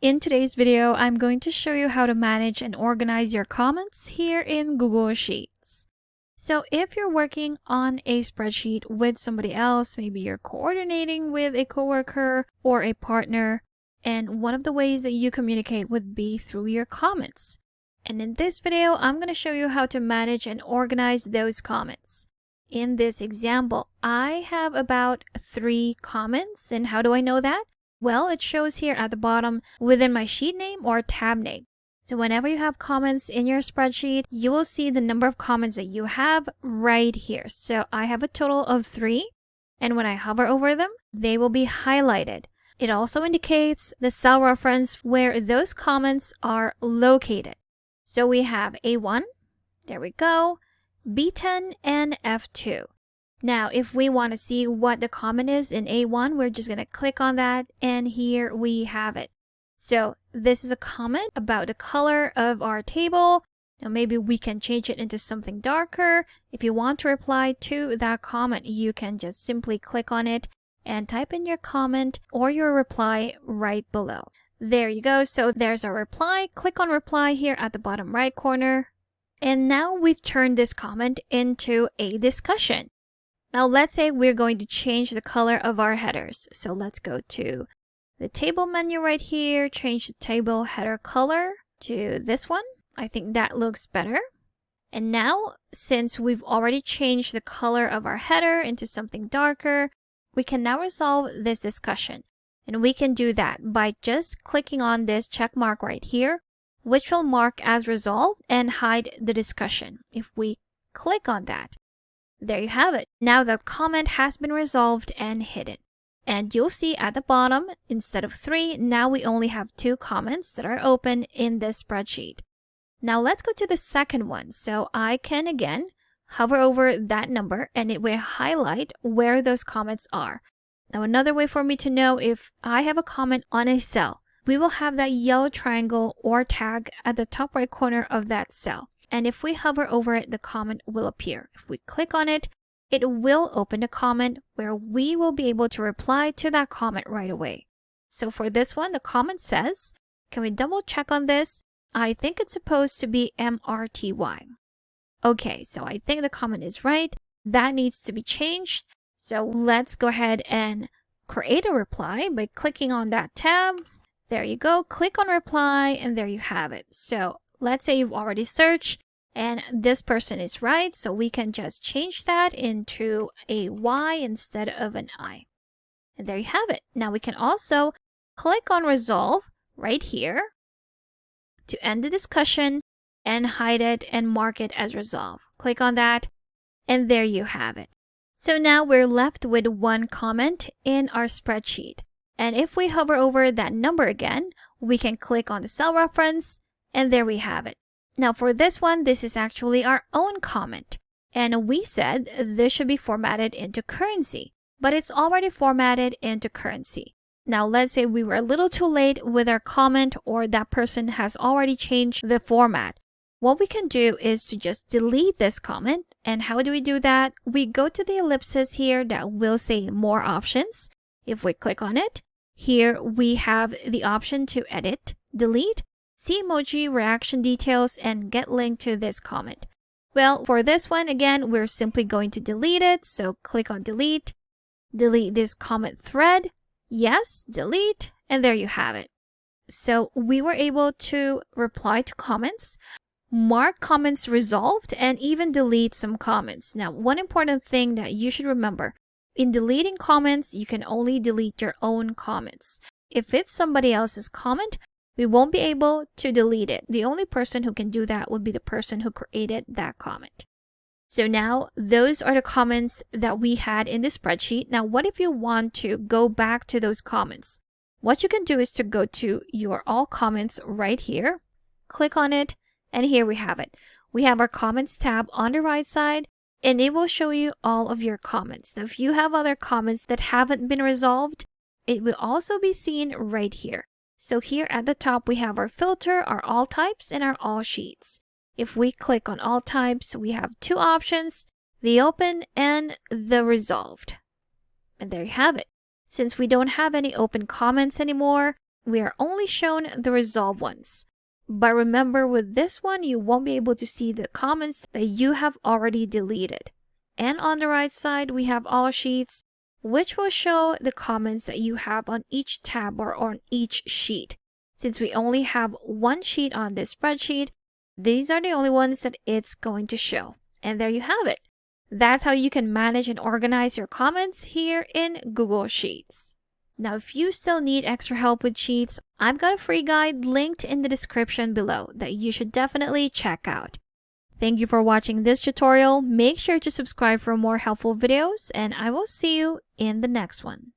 In today's video, I'm going to show you how to manage and organize your comments here in Google Sheets. So if you're working on a spreadsheet with somebody else, maybe you're coordinating with a coworker or a partner, and one of the ways that you communicate would be through your comments. And in this video, I'm going to show you how to manage and organize those comments. In this example, I have about 3 comments, and how do I know that? Well, it shows here at the bottom within my sheet name or tab name. So whenever you have comments in your spreadsheet, you will see the number of comments that you have right here. So I have a total of 3, and when I hover over them, they will be highlighted. It also indicates the cell reference where those comments are located. So we have A1, there we go, B10, and F2. Now, if we want to see what the comment is in A1, we're just going to click on that, and here we have it. So this is a comment about the color of our table. Now, maybe we can change it into something darker. If you want to reply to that comment, you can just simply click on it and type in your comment or your reply right below. There you go. So there's our reply. Click on reply here at the bottom right corner. And now we've turned this comment into a discussion. Now let's say we're going to change the color of our headers. So let's go to the table menu right here, change the table header color to this one. I think that looks better. And now, since we've already changed the color of our header into something darker, we can now resolve this discussion. And we can do that by just clicking on this check mark right here, which will mark as resolved and hide the discussion. If we click on that, there you have it. Now the comment has been resolved and hidden. And you'll see at the bottom, instead of 3, now we only have 2 comments that are open in this spreadsheet. Now let's go to the second one. So I can again hover over that number and it will highlight where those comments are. Now another way for me to know if I have a comment on a cell, we will have that yellow triangle or tag at the top right corner of that cell. And if we hover over it, the comment will appear. If we click on it, it will open a comment where we will be able to reply to that comment right away. So for this one, the comment says, can we double check on this? I think it's supposed to be MRTY. Okay, so I think the comment is right. That needs to be changed. So let's go ahead and create a reply by clicking on that tab. There you go. Click on reply and there you have it. So let's say you've already searched and this person is right. So we can just change that into a Y instead of an I. And there you have it. Now we can also click on resolve right here to end the discussion and hide it and mark it as resolved. Click on that and there you have it. So now we're left with 1 comment in our spreadsheet. And if we hover over that number again, we can click on the cell reference and there we have it. Now for this one, this is actually our own comment. And we said this should be formatted into currency, but it's already formatted into currency. Now let's say we were a little too late with our comment or that person has already changed the format. What we can do is to just delete this comment. And how do we do that? We go to the ellipsis here that will say more options. If we click on it, here we have the option to edit, delete, see emoji, reaction details, and get linked to this comment. Well, for this one, again, we're simply going to delete it. So click on delete, delete this comment thread. Yes, delete, and there you have it. So we were able to reply to comments, mark comments resolved, and even delete some comments. Now, one important thing that you should remember, in deleting comments, you can only delete your own comments. If it's somebody else's comment, we won't be able to delete it. The only person who can do that would be the person who created that comment. So now those are the comments that we had in the spreadsheet. Now, what if you want to go back to those comments? What you can do is to go to your all comments right here, click on it, and here we have it. We have our comments tab on the right side, and it will show you all of your comments. Now, if you have other comments that haven't been resolved, it will also be seen right here. So here at the top, we have our filter, our all types, and our all sheets. If we click on all types, we have 2 options, the open and the resolved. And there you have it. Since we don't have any open comments anymore, we are only shown the resolved ones. But remember, with this one, you won't be able to see the comments that you have already deleted. And on the right side, we have all sheets, which will show the comments that you have on each tab or on each sheet. Since we only have one sheet on this spreadsheet, these are the only ones that it's going to show. And there you have it. That's how you can manage and organize your comments here in Google Sheets. Now, if you still need extra help with Sheets, I've got a free guide linked in the description below that you should definitely check out. Thank you for watching this tutorial. Make sure to subscribe for more helpful videos, and I will see you in the next one.